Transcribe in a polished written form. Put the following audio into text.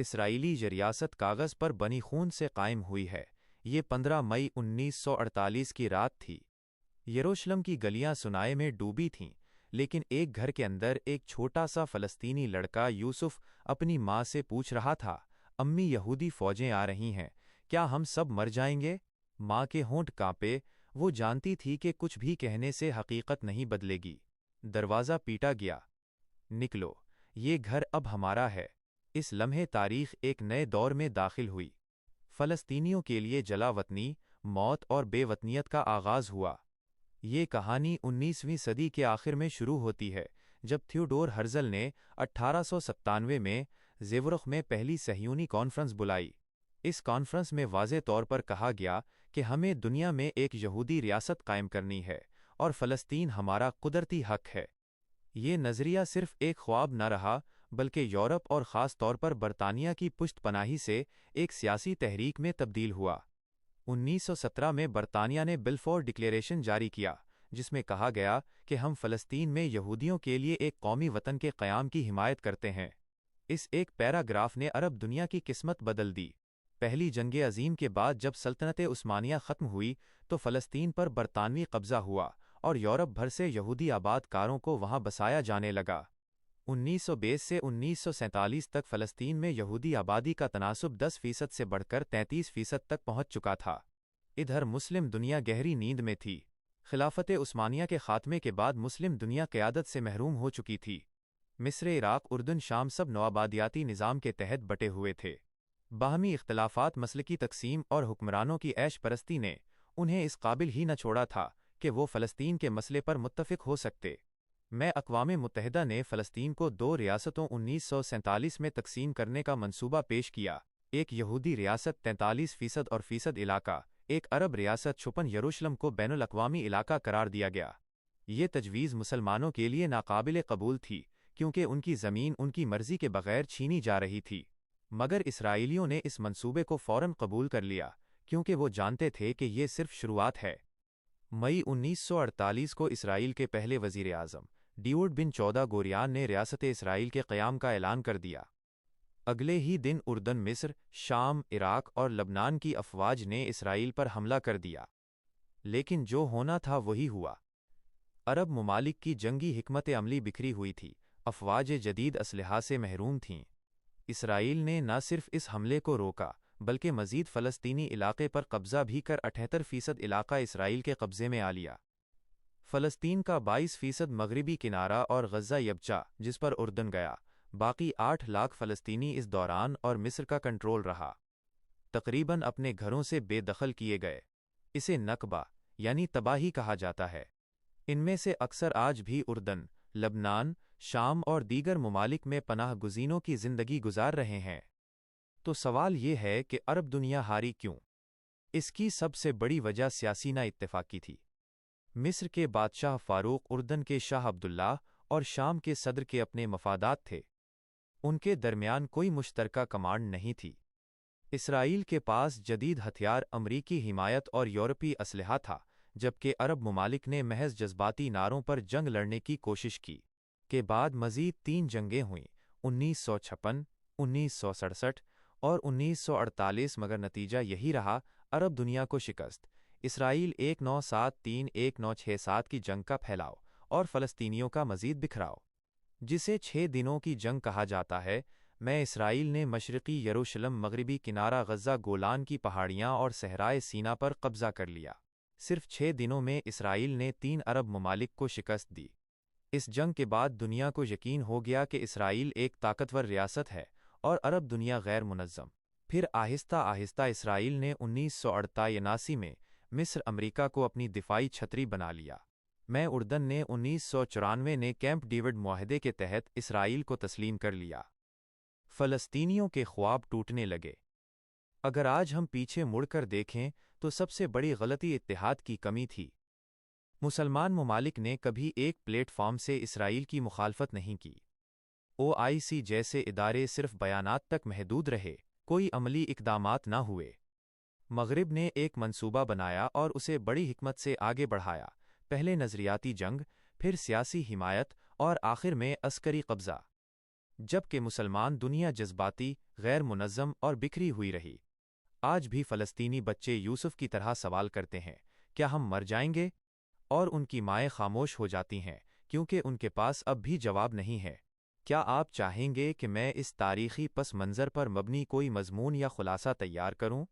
اسرائیلی یہ ریاست کاغذ پر بنی خون سے قائم ہوئی ہے۔ یہ 15 مئی 1948 کی رات تھی۔ یروشلم کی گلیاں سنائے میں ڈوبی تھیں، لیکن ایک گھر کے اندر ایک چھوٹا سا فلسطینی لڑکا یوسف اپنی ماں سے پوچھ رہا تھا، امی یہودی فوجیں آ رہی ہیں، کیا ہم سب مر جائیں گے؟ ماں کے ہونٹ کانپے، وہ جانتی تھی کہ کچھ بھی کہنے سے حقیقت نہیں بدلے گی۔ دروازہ پیٹا گیا۔ نکلو، یہ گھر اب ہمارا ہے۔ اس لمحے تاریخ ایک نئے دور میں داخل ہوئی۔ فلسطینیوں کے لیے جلا وطنی، موت اور بے وطنیت کا آغاز ہوا۔ یہ کہانی 19ویں صدی کے آخر میں شروع ہوتی ہے، جب تھیوڈور ہرزل نے 1897 میں زیورخ میں پہلی صہیونی کانفرنس بلائی۔ اس کانفرنس میں واضح طور پر کہا گیا کہ ہمیں دنیا میں ایک یہودی ریاست قائم کرنی ہے اور فلسطین ہمارا قدرتی حق ہے۔ یہ نظریہ صرف ایک خواب نہ رہا، بلکہ یورپ اور خاص طور پر برطانیہ کی پشت پناہی سے ایک سیاسی تحریک میں تبدیل ہوا۔ 1917 میں برطانیہ نے بلفور ڈکلیریشن جاری کیا، جس میں کہا گیا کہ ہم فلسطین میں یہودیوں کے لیے ایک قومی وطن کے قیام کی حمایت کرتے ہیں۔ اس ایک پیراگراف نے عرب دنیا کی قسمت بدل دی۔ پہلی جنگ عظیم کے بعد جب سلطنت عثمانیہ ختم ہوئی تو فلسطین پر برطانوی قبضہ ہوا اور یورپ بھر سے یہودی آباد کاروں کو وہاں بسایا جانے لگا۔ 1920 سے 1947 تک فلسطین میں یہودی آبادی کا تناسب 10% سے بڑھ کر 33% تک پہنچ چکا تھا۔ ادھر مسلم دنیا گہری نیند میں تھی۔ خلافت عثمانیہ کے خاتمے کے بعد مسلم دنیا قیادت سے محروم ہو چکی تھی۔ مصر، عراق، اردن، شام سب نوآبادیاتی نظام کے تحت بٹے ہوئے تھے۔ باہمی اختلافات، مسلکی تقسیم اور حکمرانوں کی عیش پرستی نے انہیں اس قابل ہی نہ چھوڑا تھا کہ وہ فلسطین کے مسئلے پر متفق ہو سکتے۔ میں اقوام متحدہ نے فلسطین کو 2 ریاستوں 1947 میں تقسیم کرنے کا منصوبہ پیش کیا، ایک یہودی ریاست 43% اور فیصد علاقہ، ایک عرب ریاست چھپن یروشلم کو بین الاقوامی علاقہ قرار دیا گیا۔ یہ تجویز مسلمانوں کے لیے ناقابل قبول تھی، کیونکہ ان کی زمین ان کی مرضی کے بغیر چھینی جا رہی تھی، مگر اسرائیلیوں نے اس منصوبے کو فوراً قبول کر لیا، کیونکہ وہ جانتے تھے کہ یہ صرف شروعات ہے۔ مئی 1948 کو اسرائیل کے پہلے وزیر اعظم ڈیوڈ بن چودہ گوریان نے ریاست اسرائیل کے قیام کا اعلان کر دیا۔ اگلے ہی دن اردن، مصر، شام، عراق اور لبنان کی افواج نے اسرائیل پر حملہ کر دیا۔ لیکن جو ہونا تھا وہی ہوا۔ عرب ممالک کی جنگی حکمت عملی بکھری ہوئی تھی، افواج جدید اسلحہ سے محروم تھیں۔ اسرائیل نے نہ صرف اس حملے کو روکا، بلکہ مزید فلسطینی علاقے پر قبضہ بھی کر 78% علاقہ اسرائیل کے قبضے میں آ لیا۔ فلسطین کا 22% مغربی کنارہ اور غزہ یبچہ، جس پر اردن گیا، باقی 8 لاکھ فلسطینی اس دوران اور مصر کا کنٹرول رہا، تقریباً اپنے گھروں سے بے دخل کیے گئے۔ اسے نکبہ یعنی تباہی کہا جاتا ہے۔ ان میں سے اکثر آج بھی اردن، لبنان، شام اور دیگر ممالک میں پناہ گزینوں کی زندگی گزار رہے ہیں۔ تو سوال یہ ہے کہ عرب دنیا ہاری کیوں؟ اس کی سب سے بڑی وجہ سیاسی نا اتفاقی تھی۔ مصر کے بادشاہ فاروق، اردن کے شاہ عبداللہ اور شام کے صدر کے اپنے مفادات تھے۔ ان کے درمیان کوئی مشترکہ کمانڈ نہیں تھی۔ اسرائیل کے پاس جدید ہتھیار، امریکی حمایت اور یورپی اسلحہ تھا، جبکہ عرب ممالک نے محض جذباتی نعروں پر جنگ لڑنے کی کوشش کی۔ کے بعد مزید 3 جنگیں ہوئیں، 1956، 1967 اور 1948، مگر نتیجہ یہی رہا، عرب دنیا کو شکست، اسرائیل 1973-1967 کی جنگ کا پھیلاؤ اور فلسطینیوں کا مزید بکھراؤ، جسے 6 دنوں کی جنگ کہا جاتا ہے۔ میں اسرائیل نے مشرقی یروشلم، مغربی کنارہ غزہ، گولان کی پہاڑیاں اور صحرائے سینا پر قبضہ کر لیا۔ صرف 6 دنوں میں اسرائیل نے 3 عرب ممالک کو شکست دی۔ اس جنگ کے بعد دنیا کو یقین ہو گیا کہ اسرائیل ایک طاقتور ریاست ہے اور عرب دنیا غیر منظم۔ پھر آہستہ آہستہ اسرائیل نے 1978 میں مصر، امریکہ کو اپنی دفاعی چھتری بنا لیا۔ میں اردن نے 1994 نے کیمپ ڈیوڈ معاہدے کے تحت اسرائیل کو تسلیم کر لیا۔ فلسطینیوں کے خواب ٹوٹنے لگے۔ اگر آج ہم پیچھے مڑ کر دیکھیں تو سب سے بڑی غلطی اتحاد کی کمی تھی۔ مسلمان ممالک نے کبھی ایک پلیٹ فارم سے اسرائیل کی مخالفت نہیں کی۔ OIC جیسے ادارے صرف بیانات تک محدود رہے، کوئی عملی اقدامات نہ ہوئے۔ مغرب نے ایک منصوبہ بنایا اور اسے بڑی حکمت سے آگے بڑھایا، پہلے نظریاتی جنگ، پھر سیاسی حمایت اور آخر میں عسکری قبضہ۔ جبکہ مسلمان دنیا جذباتی، غیر منظم اور بکھری ہوئی رہی۔ آج بھی فلسطینی بچے یوسف کی طرح سوال کرتے ہیں، کیا ہم مر جائیں گے؟ اور ان کی مائیں خاموش ہو جاتی ہیں کیونکہ ان کے پاس اب بھی جواب نہیں ہے۔ کیا آپ چاہیں گے کہ میں اس تاریخی پس منظر پر مبنی کوئی مضمون یا خلاصہ تیار کروں؟